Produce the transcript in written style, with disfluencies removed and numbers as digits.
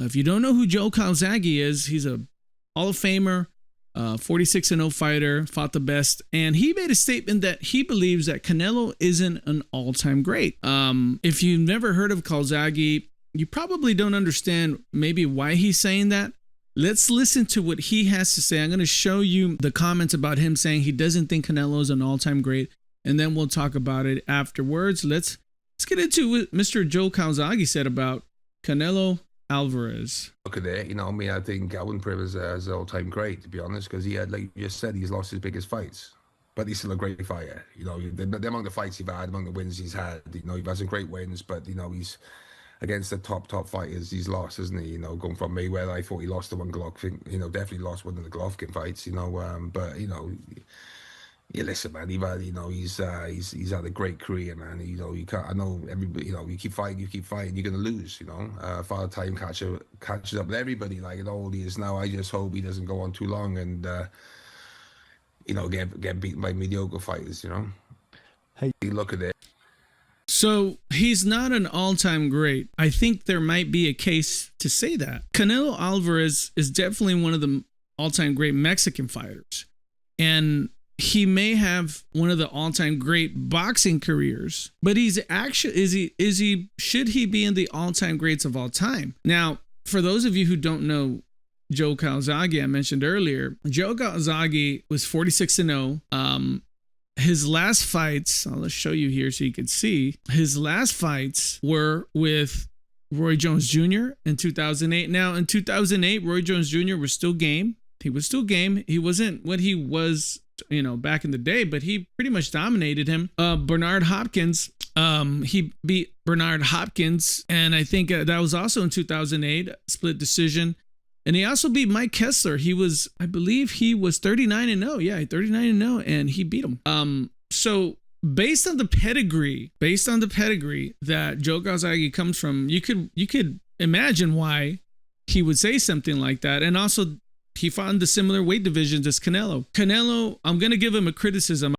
If you don't know who Joe Calzaghe is, he's a Hall of Famer, 46-0 fighter, fought the best. And he made a statement that he believes that Canelo isn't an all-time great. If you've never heard of Calzaghe, you probably don't understand maybe why he's saying that. Let's listen to what he has to say. I'm going to show you the comments about him saying he doesn't think Canelo is an all-time great, and then we'll talk about it afterwards. Let's get into what Mr. Joe Calzaghe said about Canelo Alvarez. Look at it, I think I wouldn't put him as an all-time great, to be honest, because he had, like you just said, he's lost his biggest fights, but he's still a great fighter. The among the fights he's had, among the wins he's had, he has some great wins, but he's against the top fighters, he's lost, isn't he? Going from Mayweather, I thought he lost the one Golovkin, definitely lost one of the Golovkin fights, but yeah, listen, man. He's had a great career, man. You can't. I know everybody. You keep fighting, you're gonna lose. Father Time catches up with everybody. Like all he is now. I just hope he doesn't go on too long and get beaten by mediocre fighters. Hey, look at it. So he's not an all-time great. I think there might be a case to say that. Canelo Alvarez is definitely one of the all-time great Mexican fighters. And he may have one of the all-time great boxing careers, but he's actually, should he be in the all-time greats of all time? Now, for those of you who don't know Joe Calzaghe, I mentioned earlier, Joe Calzaghe was 46-0. His last fights, let's show you here so you can see. His last fights were with Roy Jones Jr. in 2008. Now, in 2008, Roy Jones Jr. was still game. He was still game. He wasn't what he was, back in the day, but he pretty much dominated him. Bernard Hopkins, he beat Bernard Hopkins, and I think that was also in 2008, split decision. And he also beat Mike Kessler. I believe he was 39-0. Yeah, 39-0, and he beat him. So based on the pedigree that Joe Calzaghe comes from, you could imagine why he would say something like that. And also, he fought in the similar weight divisions as Canelo. I'm going to give him a criticism.